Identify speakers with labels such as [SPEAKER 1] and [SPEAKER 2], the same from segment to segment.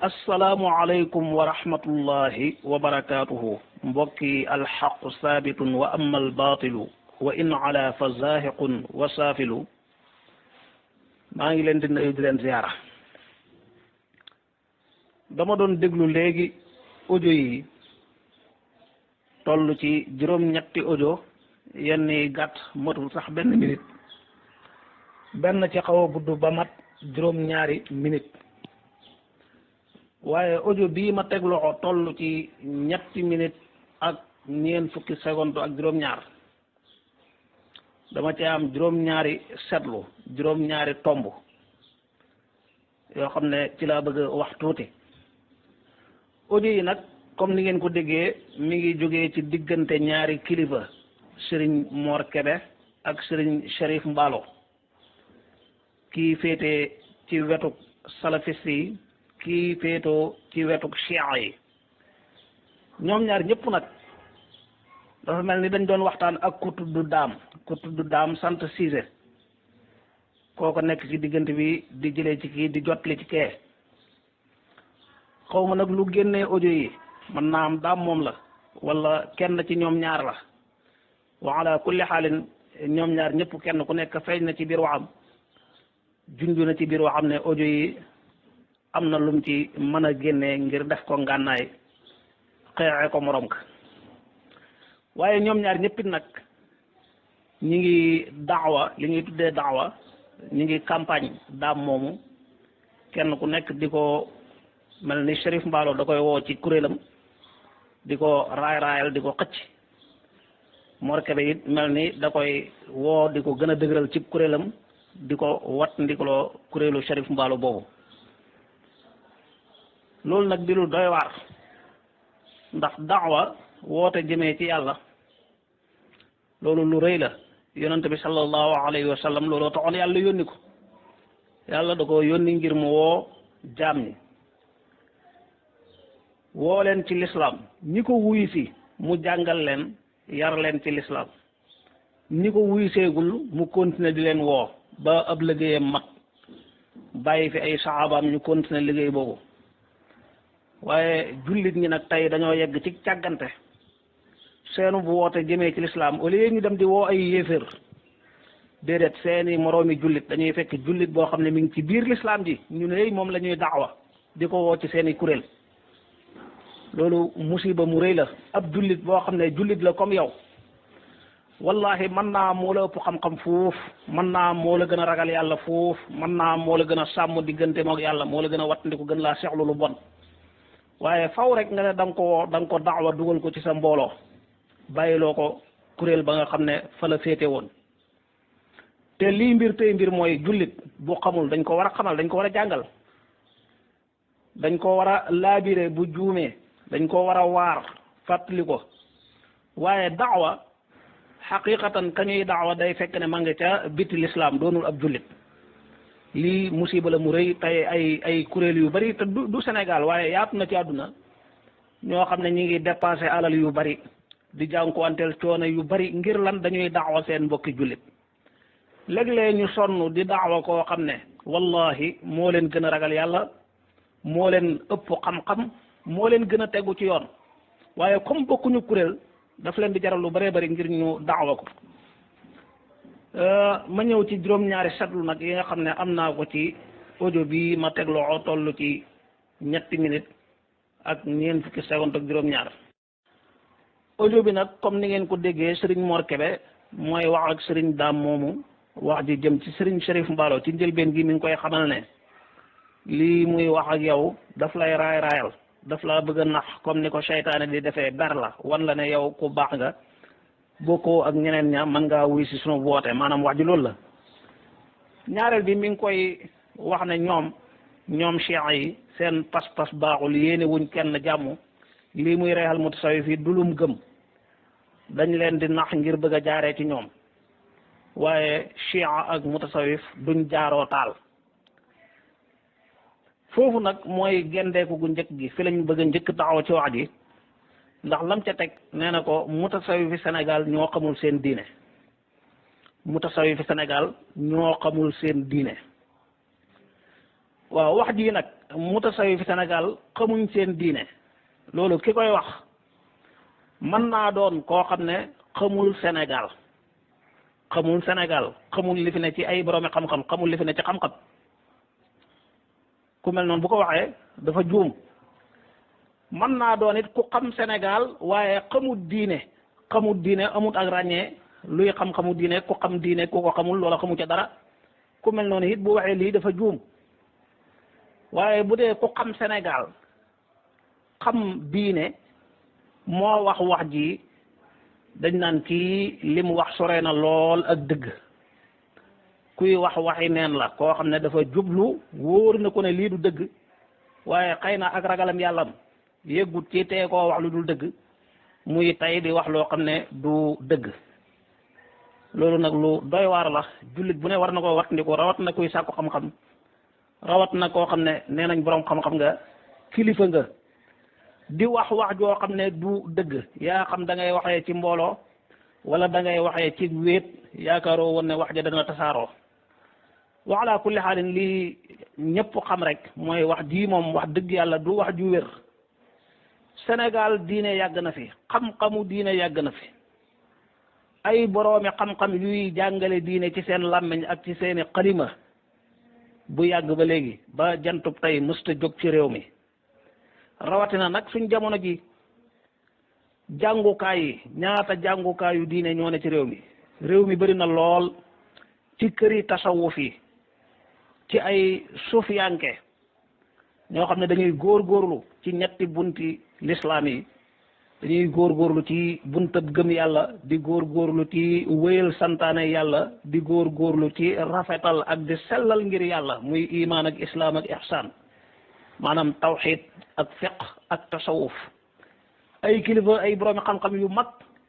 [SPEAKER 1] asalaamualeykum wa rahmatullahi wa barakaatuhu mbokki alxaqu saabitun wa amma albaatilu wa in ala fa zaahiqun wa saafilu maa ngi leen di nuyu di leen ziyaara. dama doon déglu léegi audio yi toll ci juróom-ñetti audio yenn yi gàtt motul sax benn minute benn ci xaw a gudd ba mat juróom-ñaari minute waaye audio bii ma teg loxo toll ci ñetti minute ak ñeent fukki seconde ak juróom-ñaar dama ci am juróom-ñaari seetlu juróom-ñaari tomb yoo xam ne ci laa bëgg wax tuuti. audio yi nag comme ni ngeen ko déggee mi ngi jógee ci diggante ñaari kilifa Serigne Mor Kébé ak Serigne Cherif Mballo kii féete ci wetu salafiste yi kii féetoo ci wetu chia yi ñoom ñaar ñëpp nag dafa mel ni dañ doon waxtaan ak ku tudd daam sant Cissé kooko nekk ci diggante bi di jëlee ci kii di jotli ci kee xaw ma nag lu génnee audio yi mën naa am daam moom la wala kenn ci ñoom ñaar la wa ala kulli xaalin ñoom ñaar ñëpp kenn ku nekk feeñ na ci biir waxam junj na ci biir waxam ne audio yi am na lum ci mën a génnee ngir def ko ngànnaay xeexee ko morom ka waaye ñoom ñaar ñëppit nag ñi ngi daawa li ñuy tuddee daawa ñi ngi campagne daam moomu kenn ku nekk di ko mel ni Cherif Mballo da koy woo ci kuréelam di ko raayal di ko xëcc Mor Kébé it mel ni da koy woo di ko gën a dëgëral ci kuréelam di ko wat ndikaloo kuréelu Cherif Mballo boobu loolu nag di lu doy waar ndax daawa woote jëmee ci yàlla loolu lu rëy la yonent bi sallallahu alayhi wa sallam looloo taxoon yàlla yónni ko yàlla da ko yónni ngir mu woo jaam ñi woo leen ci lislaam ñi ko wuyu si mu jàngal leen yar leen ci lislaam ñi ko wuyu seegul mu continuer di leen woo ba ab liggéeyam mat bàyyi fi ay saxaabaam ñu continuer liggéey boobu waaye jullit ñi nag tey dañoo yegg ci càggante seenu bu woote jëmee ci lislaam au lieu ñu dem di woo ay yéeféer déedéet seeni moroomi jullit dañuy fekk jullit boo xam ne mi ngi ci biir lislaam ji ñu ne moom la ñuy daawa di ko woo ci seeni kuréel loolu musiba mu rëy la ab jullit boo xam ne jullit la comme yow wallahi mën naa moo la ëpp xam-xam foofu mën naa moo la gën a ragal yàlla foofu mën naa moo la gën a sàmm diggante mook yàlla moo la gën a wattandiku gën laa seexlu lu bon waaye faw rek nga ne da nga ko daawa dugal ko ci sa mbooloo bàyyiloo ko kuréel ba nga xam ne fa la féete woon te lii mbir tey mbir mooy jullit bu xamul dañ ko war a xamal dañ ko war a jàngal dañ ko war a laabire bu juumee dañ ko war a waar fàttali ko waaye daawa xaqiqatan kañuy daawa day fekk ne ma nga ca biti lislaam doonul ab jullit lii musiba la mu rëy tey ay kuréel yu bari te du Sénégal waaye yaatu na ci àdduna ñoo xam ne ñi ngi dépensé alal yu bari di jànkuwanteel coono yu bari ngir lan dañuy daawa seen mbokki jullit léeg-léeg ñu sonn di daawa koo xam ne wallahi moo leen gën a ragal yàlla moo leen ëpp xam-xam moo leen gën a tegu ci yoon waaye comme bokkuñu kuréel daf leen di jaral lu bëree bëri ngir ñu daawa ko ma ñëw ci juróom-ñaari seetlu nag yi nga xam ne am naa ko ci audio bi ma teg loxo toll ci ñetti minute ak ñeent fukki seconde ak juróom-ñaar audio bi nag comme ni ngeen ko déggee Serigne Mor Kébé mooy wax ak Serigne Daam moomu wax ji jëm ci Serigne Cherif Mballo ci njëlbeen gi mi ngi koy xamal ne lii muy wax ak yow daf lay raayal daf laa bëgg a nax comme ni ko seytaane di defee ber la wan la ne yow ku baax nga bokkoo ak ñeneen ña mën ngaa wuy si sunu woote maanaam wax ji loolu la. ñaareel bi mi ngi koy wax ne ñoom chia yi seen pas-pas baaxul yéene wuñ kenn jàmm lii muy reexal mutasawif yi du lum gëm dañ leen di nax ngir bëgg a jaaree ci ñoom waaye chia ak mutasawif duñ jaaroo taal. foofu nag mooy gendeeku gu njëkk gi fi lañ bëgg a njëkk taxaw ci wax ji ndax lam ca teg nee na ko mutasawifi Sénégal ñoo xamul seen diine mutasawifi Sénégal ñoo xamul seen diine waaw wax ji nag mutasawif fi Sénégal xamuñ seen diine loolu ki koy wax mën naa doon koo xam ne xamul Sénégal xamul li fi ne ci ay boroomi xam-xam xamul li fi ne ci xam-xam ku mel noonu bu ko waxee dafa juum. mën naa doon it ku xam Sénégal waaye xamut diine amut ak ràññee luy xam-xamu diine ku xam diine ku ko xamul loola xamu ca dara ku mel noonu it bu waxee lii dafa juum waaye bu dee ku xam Sénégal xam diine moo wax ji dañ naan kii li mu wax sore na lool ak dëgg kuy waxi neen la koo xam ne dafa jublu wóor na ko ne lii du dëgg waaye xëy na ak ragalam yàllam yëggut ci tee koo wax lu dul dëgg muy tey di wax loo xam ne du dëgg loolu nag lu doy waar la jullit bu ne war na koo wattandiku rawat na kuy sàkku xam-xam rawat na koo xam ne nee nañ boroom xam-xam nga kilifa nga di wax joo xam ne du dëgg yaa xam da ngay waxee ci mbooloo wala da ngay waxee ci wéet yaakaaroo woon ne wax ja dana tasaaroo wa ala kulli xaalin lii ñëpp xam rek mooy wax ji moom wax dëgg yàlla du wax ju wér. Sénégal diine yàgg na fi xam-xamu diine yàgg na fi ay boroomi xam-xam yuy jàngale diine ci seen làmmiñ ak ci seeni xalima bu yàgg ba léegi ba jantub tey mësta jóg ci réew mi rawatina nag suñ jamono ji jàngukaay yi ñaata jàngukaayu diine ñoo ne ci réew mi bari na lool ci këri tasawuf yi ci ay sufiyanke ñoo xam ne dañuy góorgóorlu ci ñetti bunti lislaam yi dañuy góorgóorlu ci buntab gëm yàlla di góorgóorlu ci wéyal santaane yàlla di góorgóorlu ci rafetal ak di sellal ngir yàlla muy imaan ak islaam ak ihsaan maanaam tawxiid ak fiq ak tasawuf ay kilifa ay boroomi xam-xam yu mag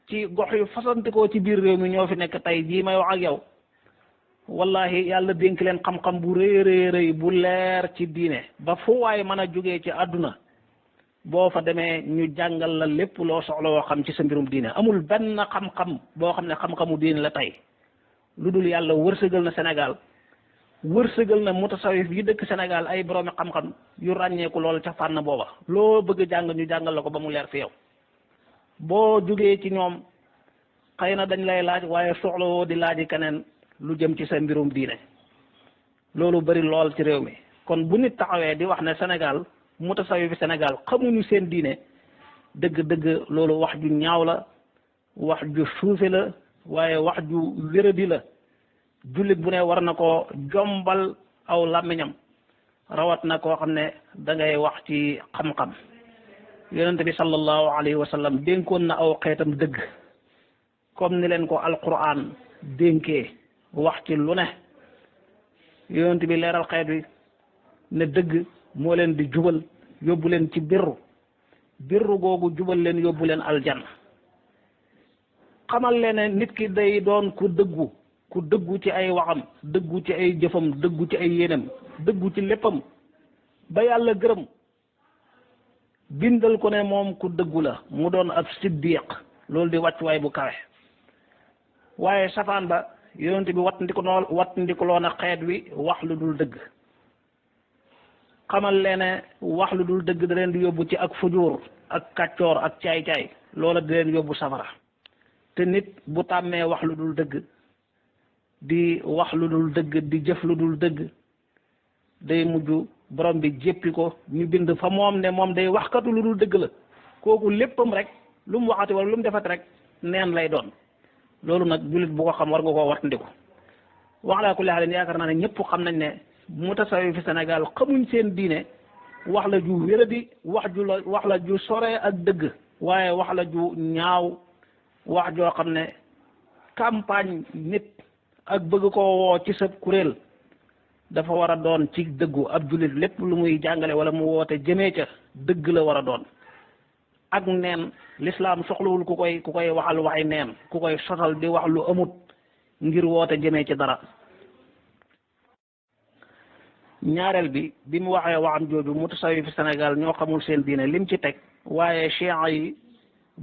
[SPEAKER 1] ci gox yu fasantikoo ci biir réew mi ñoo fi nekk tey jii may wax ak yow wallahi yàlla dénk leen xam-xam bu rëy bu leer ci diine ba fu waay mën a jógee ci àdduna boo fa demee ñu jàngal la lépp loo soxla woo xam ci sa mbirum diine amul benn xam-xam boo xam ne xam-xamu diine la tey lu dul yàlla wërsëgal na Sénégal wërsëgal na mutasawif yi dëkk Sénégal ay boroomi xam-xam yu ràññeeku lool ca fànn booba loo bëgg jàng ñu jàngal la ko ba mu leer fi yow boo jógee ci ñoom xëy na dañ lay laaj waaye soxla woo di laaji keneen lu jëm ci sa mbirum diine loolu bari lool ci réew mi kon bu nit taxawee di wax ne Sénégal mutasawif fi Sénégal xamuñu seen diine dëgg-dëgg loolu wax ju ñaaw la wax ju suufe la waaye wax ju wéradi la jullit bu ne war na ko jombal aw làmmiñam rawat na koo xam ne da ngay wax ci xam-xam yonente bi sallallahu alayhi wa sallam dénkoon na aw xeetam dëgg comme ni leen ko alquran dénkee wax ci lu ne yonente bi leeral xeet wi ne dëgg moo leen di jubal yóbbu leen ci birru googu jubal leen yóbbu leen aljanna xamal leen ne nit ki day doon ku dëggu ci ay waxam dëggu ci ay jëfam dëggu ci ay yéenam dëggu ci léppam ba yàlla gërëm bindal ko ne moom ku dëggu la mu doon ab siddiq loolu di wàccuwaay bu kawe waaye safaan ba yonent bi wattandikuloo na xeet wi wax lu dul dëgg xamal leen ne wax lu dul dëgg da leen di yóbbu ci ak fujuur ak kàccoor ak caay-caay loola di leen yóbbu safara te nit bu tàmmee wax lu dul dëgg di wax lu dul dëgg di jëf lu dul dëgg day mujj borom bi jéppi ko ñu bind fa moom ne moom day waxkatu lu dul dëgg la kooku léppam rek lu mu waxati wala lu mu defati rek neen lay doon loolu nag jullit bu ko xam war nga koo wattandiku wax laa kulli xaalin yaakaar naa ne ñëpp xam nañ ne mutasawif fi Sénégal xamuñ seen diine wax la ju wéradi wax la ju sore ak dëgg waaye wax la ju ñaaw wax joo xam ne campagne nit ak bëgg koo woo ci sa kuréel dafa war a doon ci dëggu ab jullit lépp lu muy jàngale wala mu woote jëmee ca dëgg la war a doon ak neen lislaam soxlawul ku koy waxal waxi neen ku koy sotal di wax lu amut ngir woote jëmee ci dara ñaareel bi mu waxee waxam jooju mutasawif Sénégal ñoo xamul seen diine lim ci teg waaye chiites yi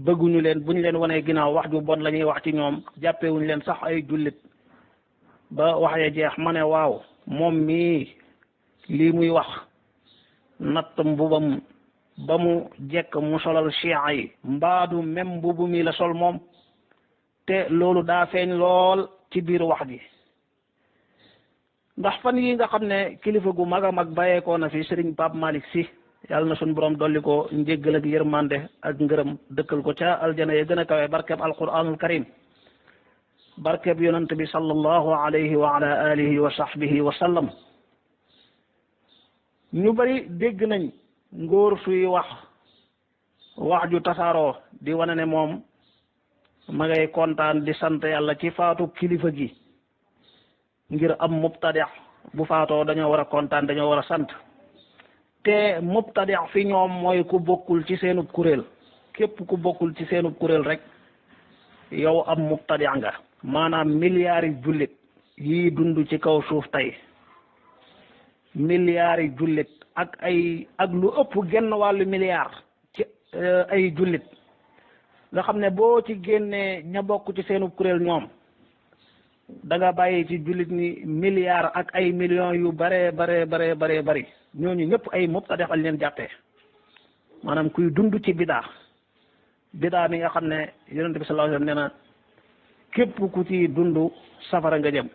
[SPEAKER 1] bëgguñu leen bu ñu leen wanee ginnaaw wax ju bon la ñuy wax ci ñoom jàppewuñu leen sax ay jullit ba wax ya jeex ma ne waaw moom mii lii muy wax natt mbubam ba mu jekk mu solal chia yi mbaadu même mbubu mi la sol moom te loolu daa feeñ lool ci biir wax ji ndax fan yi nga xam ne kilifa gu mag a mag bàyyeekoo na fi Serigne Pape Malick Sy yàlla na suñu borom dolli ko njéggal ak yërmande ak ngërëm dëkkal ko ca aljana ya gën a kawe barkeb alquranul karim barkeb yonant bi sallallahu alayhi wa ala alihi wa sahbihi wa sallam ñu bari dégg nañ ngóor suy wax ju tasaaroo di wane ne moom ma ngay kontaan di sant yàlla ci faatu kilifa gi ngir am mubtadi' bu faatoo dañoo war a kontaan dañoo war a sant te mubtadi' fi ñoom mooy ku bokkul ci seenub kuréel képp ku bokkul ci seenub kuréel rek yow am mubtadi' nga maanaam milliards yi jullit yii dund ci kaw suuf tey milliards yi jullit ak lu ëpp genn wàllu milliard ci ay jullit nga xam ne boo ci génnee ña bokk ci seenub kuréel ñoom da nga bàyyi ci jullit ni milliards ak ay millions yu bare bari ñooñu ñëpp ay mubtadi' lañ leen jàppee maanaam kuy dund ci bidaa mi nga xam ne yonent bi sallallahu alayhi wasallam nee na képp ku ci dund safara nga jëm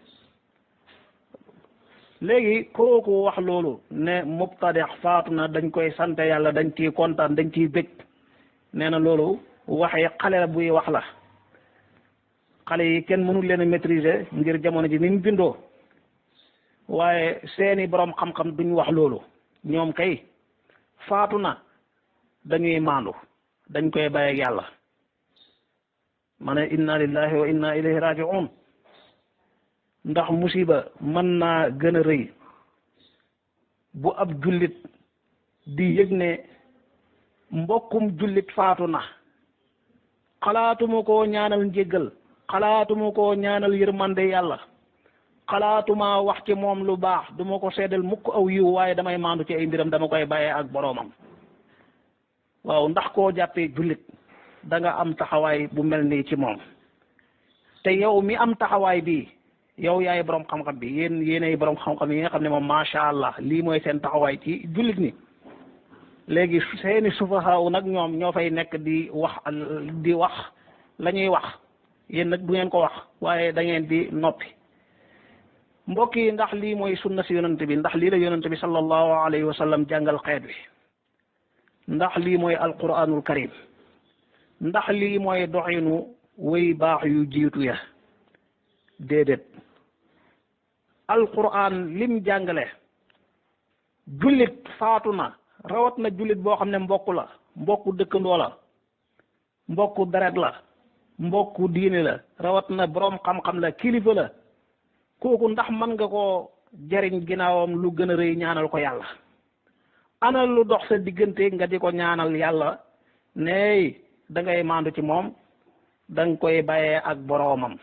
[SPEAKER 1] léegi kooku wax loolu ne mubtadi' faatu na dañ koy sant yàlla dañ ciy kontaan dañ ciy bég nee na loolu waxee xale la buy wax la xale yi kenn mënul leen a maîtriser ngir jamono ji ni mu bindoo waaye seeni borom xam-xam duñ wax loolu ñoom kay faatu na dañuy maandu dañ koy bàyyi ak yàlla ma ne inna lillahi wa inna ilayhi raji'un ndax musiba mën naa gën a rëy bu ab jullit di yëg ne mbokkum jullit faatu na xalaatuma koo ñaanal njéggal xalaatuma koo ñaanal yërmande yàlla xalaatuma wax ci moom lu baax duma ko seddal mukk aw yiw waaye damay maandu ci ay mbiram dama koy bàyyee ak boroomam waaw ndax koo jàppee jullit da nga am taxawaay bu mel nii ci moom te yow mi am taxawaay bi yow yaay borom xam-xam bi yéenay borom xam-xam yi nga xam ne moom macha allah lii mooy seen taxawaay ci jullit ni léegi seeni sufahaaw nag ñoom ñoo fay nekk di wax la ñuy wax yéen nag du ngeen ko wax waaye da ngeen di noppi mbokk yi ndax lii mooy sunna si yonante bi ndax lii la yonante bi sallallahu alayhi wa sallam jàngal xeet wi ndax lii mooy alquranul karim ndax lii mooy doxinu way baax yu jiitu ya déedéet alquran lim jàngale jullit faatu na rawat na jullit boo xam ne mbokk la mbokku dëkkandoo la mbokku deret la mbokku diine la rawat na boroom xam-xam la kilifa la kooku ndax mën nga koo jariñ ginnaawam lu gën a rëy ñaanal ko yàlla ana lu dox sa diggante nga di ko ñaanal yàlla ne da ngay maandu ci moom da nga koy bàyyee ak boroomam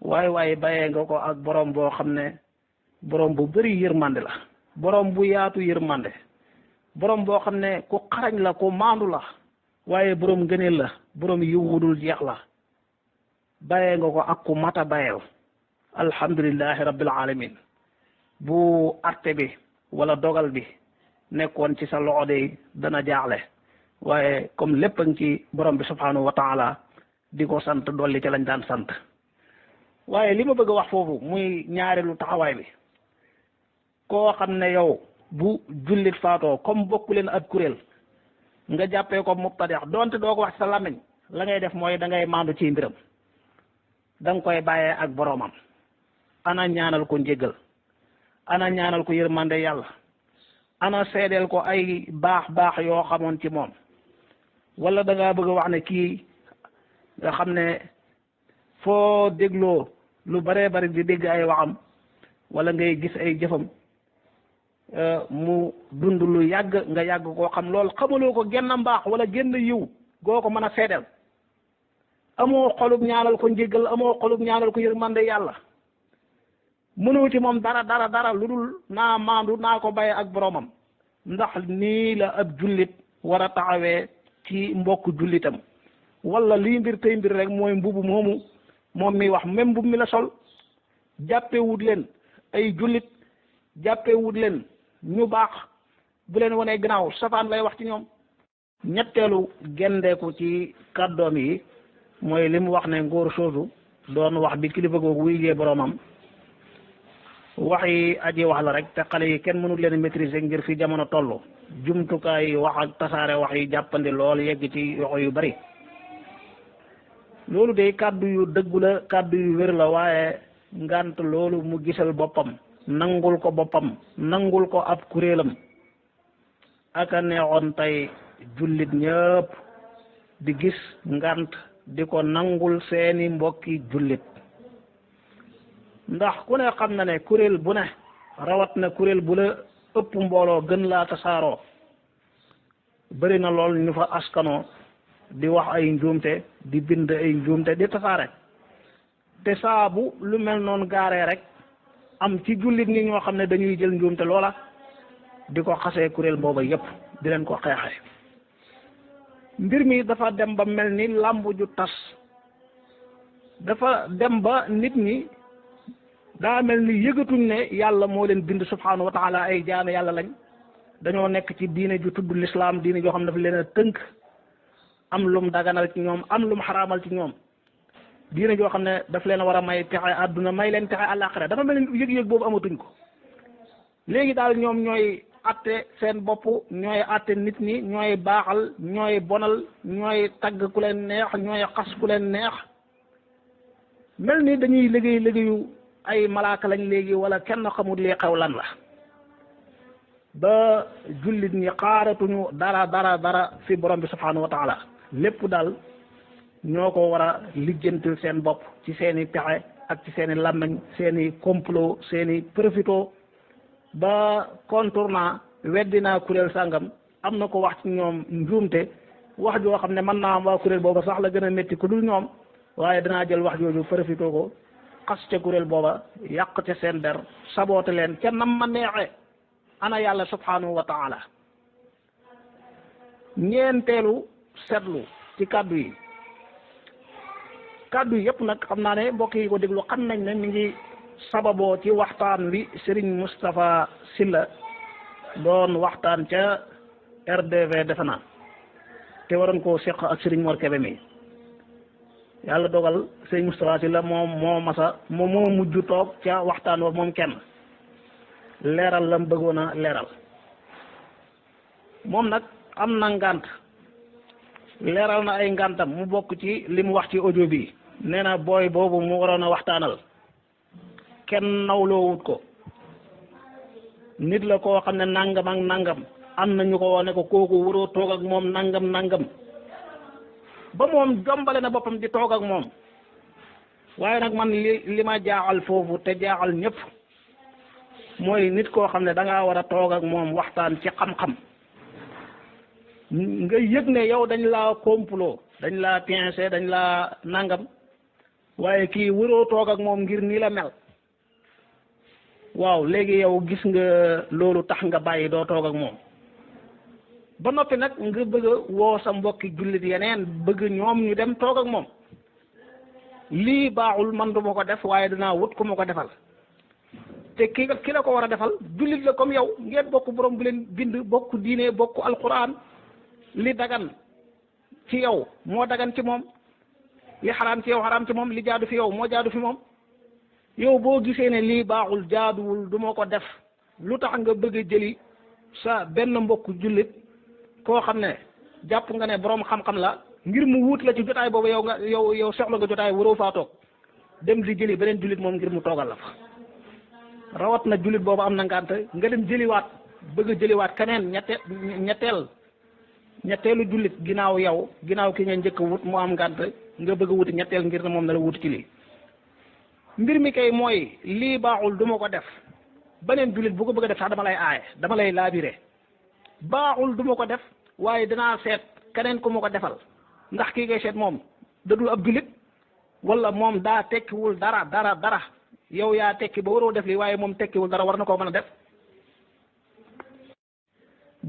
[SPEAKER 1] waaye bàyyee nga ko ak boroom boo xam ne boroom bu bari yërmande la boroom bu yaatu yërmande boroom boo xam ne ku xarañ la ku maandu la waaye boroom ngëneel la boroom yiw wudul jeex la bàyyee nga ko ak ku mata bàyyeel alhamdulillahi rabbil alamin bu arte bi wala dogal bi nekkoon ci sa loxo de dana jaaxle waaye comme lépp a ngi ci borom bi subhanahu wa taala di ko sant dolli ca lañ daan sant waaye li ma bëgg a wax foofu muy ñaareelu taxawaay bi koo xam ne yow bu jullit faatoo comme bokku leen ak kuréel nga jàppee ko mubtadi' donte doo ko wax sa làmmiñ la ngay def mooy da ngay maandu ci mbiram da nga koy bàyyee ak boroomam ana ñaanal ko njéggal ana ñaanal ko yërmande yàlla ana seedeel ko ay baax yoo xamoon ci moom wala da ngaa bëgg a wax ne kii nga xam ne foo dégloo lu baree bari di dégg ay waxam wala ngay gis ay jëfam mu dund lu yàgg nga yàgg koo xam lool xamaloo ko genn mbaax wala genn yiw goo ko mën a seedeel amoo xolub ñaanal ko njéggal amoo xolub ñaanal ko yërmande yàlla mënoo ci moom dara lu dul naa maandu naa ko bàyyi ak boroomam ndax nii la ab jullit war a taxawee ci mbokk jullitam wala lii mbir tey mbir rek mooy mbubu moomu moom mi wax même mbubu mi la sol jàppee wut leen ay jullit jàppee wut leen ñu baax bu leen wanee gannaaw safaan lay wax ci ñoom. ñetteelu gendeeku ci kàddoom yi mooy li mu wax ne ngóor soosu doon wax bi kilifa googu wuy jee boroomam wax yi aji wax la rek te xale yi kenn mënul leen maîtriser ngir fi jamono toll jumtukaay wax ak tasaare wax yi jàppandi lool yegg ci yoxo yu bari loolu de kàddu yu dëggu la kàddu yu wér la waaye ngant loolu mu gisal boppam nangul ko boppam nangul ko ab kuréelam aka neexoon tey jullit ñëpp di gis ngant di ko nangul seeni mbokki jullit ndax ku ne xam na ne kuréel bu ne rawat na kuréel bu la ëpp mbooloo gën laa tasaaroo bëri na lool ñu fa askanoo di wax ay njuumte di bind ay njuumte di tasaare te saabu lu mel noonu gaaree rek am ci jullit ñi ñoo xam ne dañuy jël njuumte loola di ko xasee kuréel booba yépp di leen ko xeexee mbir mi dafa dem ba mel ni làmb ju tas dafa dem ba nit ñi daa mel ni yëgatuñ ne yàlla moo leen bind subhanahu wa taala ay jaame yàlla lañ dañoo nekk ci diine ju tudd lislaam diine joo xam ne dafa leen a tënk am lum daganal ci ñoom am lum xaraamal ci ñoom diine joo xam ne daf leen a war a may texe àdduna may leen texe àllaaxira dafa mel ni yëg-yëg boobu amatuñ ko léegi daal ñoom ñooy atte seen bopp ñooy atte nit ñi ñooy baaxal ñooy bonal ñooy tagg ku leen neex ñooy xas ku leen neex mel ni dañuy liggéeyu ay malaaka lañ léegi wala kenn xamul li xew lan la ba jullit ñi xaaratuñu dara fi borom bi subhanahu wa taala lépp daal ñoo ko war a lijjantil seen bopp ci seeni pexe ak ci seeni làmmiñ seeni complot seeni profito ba contournant weddinaa kuréel sàngam am na ko wax ci ñoom njuumte wax joo xam ne mën naa am waa kuréel booba sax la gën a métti ku dul ñoom waaye danaa jël wax jooju profito ko xas ca kuréel booba yàq ca seen der saboote leen ca nam ma neexe ana yàlla subhanahu wa taala ñeenteelu seetlu ci kàddu yi yëpp nag xam naa ne mbokk yi ko déglu xam nañ ne mi ngi sababoo ci waxtaan wi Serigne Moustapha Sylla doon waxtaan ca RDV defe naa te waroon koo seq ak Serigne Mor Kébé mi yàlla dogal Serigne Moustapha Sylla moo mujj toog ca waxtaan wa moom kenn leeral lam bëggoon a leeral moom nag am na ngànt leeral na ay ngàntam mu bokk ci li mu wax ci audio bi nee na booy boobu mu waroon a waxtaanal kenn nawloowut ko nit la koo xam ne nangam ak nangam am na ñu ko wax ne ko kooku waroo toog ak moom nangam ba moom jombale na boppam di toog ak moom waaye nag man li ma jaaxal foofu te jaaxal ñëpp mooy nit koo xam ne da ngaa war a toog ak moom waxtaan ci xam-xam nga yëg ne yow dañ laa complot dañ laa pincé dañ laa nangam waaye kii waroo toog ak moom ngir nii la mel waaw léegi yow gis nga loolu tax nga bàyyi doo toog ak moom ba noppi nag nga bëgg a woo sa mbokki jullit yeneen bëgg ñoom ñu dem toog ak moom lii baaxul man du ma ko def waaye dinaa wut ku ma ko defal te ki la ko war a defal jullit la comme yow ngeen bokk borom bu leen bind bokk diine bokk alquran li dagan ci yow moo dagan ci moom li xaraam ci yow xaraam ci moom li jaadu fi yow moo jaadu fi moom yow boo gisee ne lii baaxul jaaduwul du ma ko def lu tax nga bëgg a jëli sa benn mbokk jullit koo xam ne jàpp nga ne borom xam-xam la ngir mu wuut la ci jotaay boobu yow soxla nga jotaay waroo faa toog dem di jëli beneen jullit moom ngir mu toogal la fa rawat na jullit boobu am na ngànt nga dem jëliwaat bëgg a jëliwaat keneen ñetteelu jullit ginnaaw ki nga njëkk a wut mu am ngànt nga bëgg a wuti ñetteel ngir ne moom na la wut ci lii mbir mi kay mooy lii baaxul du ma ko def beneen jullit bu ko bëgg a def sax dama lay aaye dama lay laabire baaxul du ma ko def waaye dinaa seet keneen ku ma ko defal ndax kii ngay seet moom dadul ab jullit wala moom daa tekkiwul dara yow yaa tekki ba waroo def lii waaye moom tekkiwul dara war na koo mën a def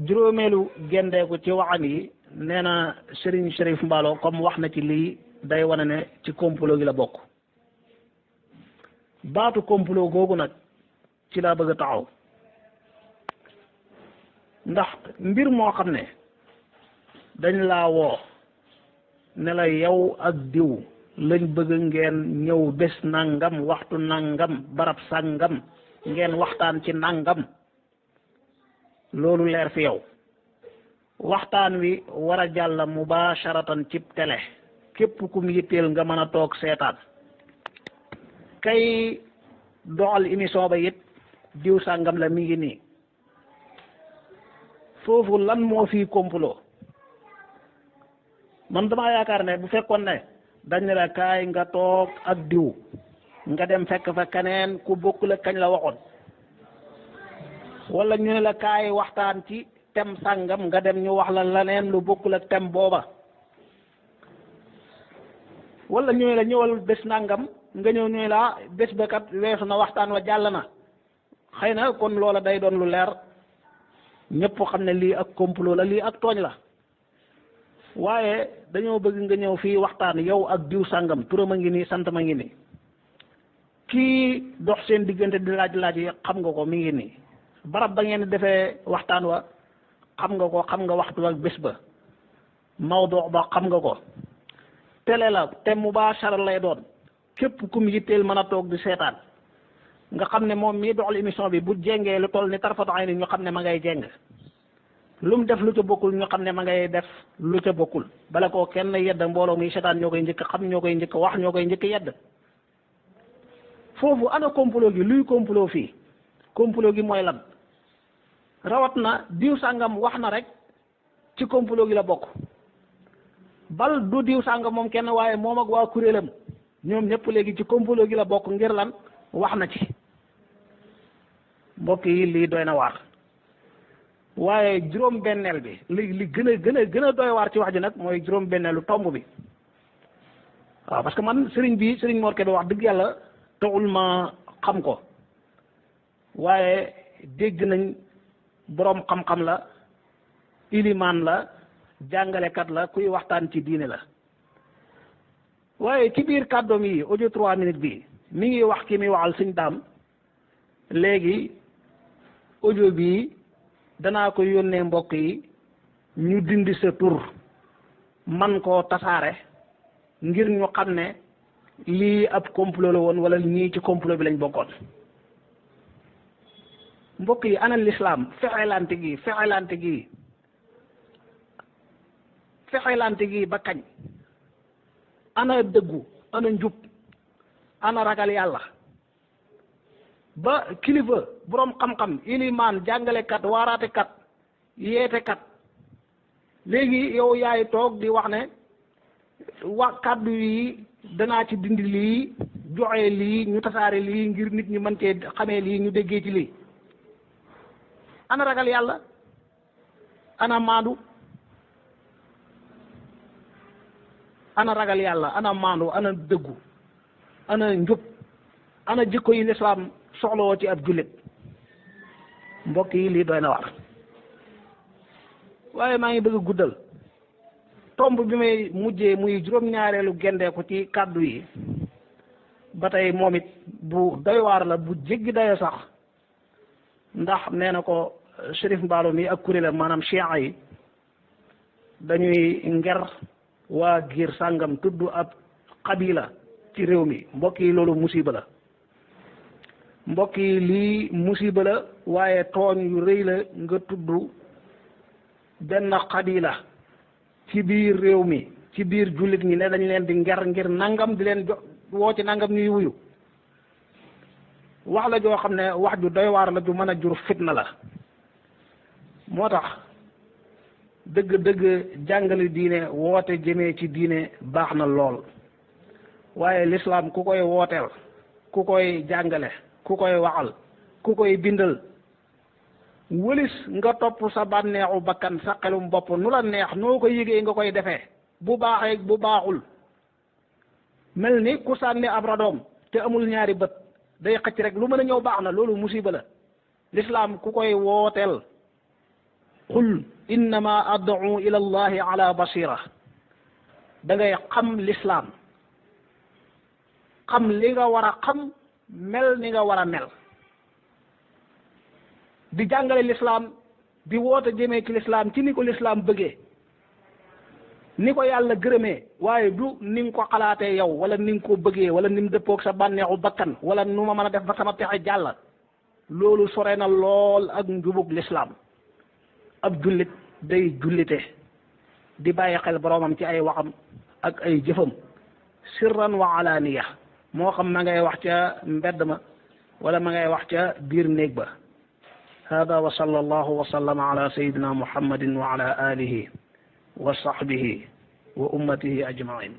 [SPEAKER 1] juróomeelu gendeeku ci waxam yi nee na Serigne Cherif Mballo comme wax na ci lii day wane ne ci complot gi la bokk baatu complot googu nag ci laa bëgg a taxaw ndax mbir moo xam ne dañ laa woo ne la yow ak diw lañ bëgg ngeen ñëw bés nangam waxtu nangam barab sàngam ngeen waxtaan ci nangam loolu leer fi yow waxtaan wi war a jàll mubasharatan cib télé képp kum yitteel nga mën a toog seetaan kay doxal émission ba it diw sàngam la mi ngi nii foofu lan moo fi complot man damaa yaakaar ne bu fekkoon ne dañ ne la kaay nga toog ak diw nga dem fekk fa keneen ku bokkul ak kañ la waxoon wala ñu ne la kaay waxtaan ci tem sàngam nga dem ñu wax la leneen lu bokkul ak tem booba wala ñu ne la ñëwal bés nangam nga ñëw ñu ne la bés ba kat weesu na waxtaan wa jàll na xëy na kon loola day doon lu leer ñëpp xam ne lii ak complot la lii ak tooñ la waaye dañoo bëgg nga ñëw fii waxtaan yow ak diw sàngam turam a ngi nii sant ma ngi nii kii dox seen diggante di laaj yi xam nga ko mi ngi nii barab ba ngeen defee waxtaan wa xam nga ko xam nga waxtu ak bés ba mawdu ba xam nga ko télé la te mubashara lay doon képp kum yitteel mën a toog di seetaan nga xam ne moom mii doxal émission bi bu jengee lu toll ni tarfatu ay ni ñu xam ne ma ngay jeng lu mu def lu ca bokkul ñu xam ne ma ngay def lu ca bokkul bala koo kenn yedd mbooloo muy seetaan ñoo koy njëkk xam ñoo koy njëkk wax ñoo koy njëkk yedd foofu ana complot gi luy complot fii complot gi mooy lan rawat na diw sàngam wax na rek ci complot gi la bokk bal du diw sàngam moom kenn waaye moom ak waa kuréelam ñoom ñëpp léegi ci complot gi la bokk ngir lan wax na ci mbokk yi lii doy na waar waaye juróom benneel bi li gën a doy waar ci wax ji nag mooy juróom benneelu tomb bi waaw parce que man sëriñ Mor Kébé wax dëgg yàlla taxul ma xam ko waaye dégg nañ boroom xam-xam la ilimaan la jàngalekat la kuy waxtaan ci diine la waaye ci biir kàddoom yi audio 3 minutes bi mi ngi wax ki muy waxal sëñ daam léegi audio bii danaa ko yónnee mbokk yi ñu dindi sa tur man koo tasaare ngir ñu xam ne lii ab complot la woon wala ñii ci complot bi lañ bokkoon mbokk yi ana lislaam fexelante gi ba kañ ana dëggu ana njub ana ragal yàlla ba kilifa boroom xam-xam ilimaan jàngalekat waaraatekat yeetekat léegi yow yaay toog di wax ne kàddu yi danaa ci dindi lii joxe lii ñu tasaare lii ngir nit ñi mën cee xamee lii ñu déggee ci lii ana ragal yàlla ana maandu ana ragal yàlla ana maandu ana dëggu ana njub ana jikko yi lislaam soxlawoo ci ab jullit mbokk yi lii doy na war waaye maa ngi bëgg a guddal tomb bi may mujjee muy juróom-ñaareelu gendeeku ci kàddu yi ba tey moom it bu doy waar la bu jéggi dayo sax ndax nee na ko Chérif Mballo mi ak kuréelam maanaam chia yi dañuy nger waa giir sàngam tudd ab xabila ci réew mi mbokk yi loolu musiba la mbokk yi lii musiba la waaye tooñ yu rëy la nga tudd benn xabila ci biir réew mi ci biir jullit ñi ne dañ leen di nger ngir nangam di leen woo ci nangam ñuy wuyu wax la joo xam ne wax ju doy waar la ju mën a jur fitna la moo tax dëgg-dëgg jàngale diine woote jëmee ci diine baax na lool waaye lislaam ku koy wooteel ku koy jàngale ku koy waxal ku koy bindal wëlis nga topp sa bànneexu bakkan sa xelum bopp nu la neex noo ko yëgee nga koy defee bu baaxee bu baaxul mel ni ku sànni ab radoom te amul ñaari bët day xëcc rek lu mën a ñëw baax na loolu musiba la lislaam ku koy wooteel qul innama ad'u ila allahi ala basira da ngay xam lislaam xam li nga war a xam mel ni nga war a mel di jàngale lislaam di woote jëmee ci lislaam ci ni ko lislaam bëggee ni ko yàlla gërëmee waaye du ni nga ko xalaatee yow wala ni nga ko bëggee wala ni mu dëppoog sa bànneexu bakkan wala nu ma mën a def ba sama pexe jàll loolu sore na lool ak njubug lislaam ab jullit day jullite di bàyyi xel boroomam ci ay waxam ak ay jëfam sirran wa alaaniya moo xam ma ngay wax ca mbedd ma wala ma ngay wax ca biir néeg ba hada wa sallallahu wa sallama ala sayidina muhammadin wa ala alihi wa sahbihi wa ummatihi ajmain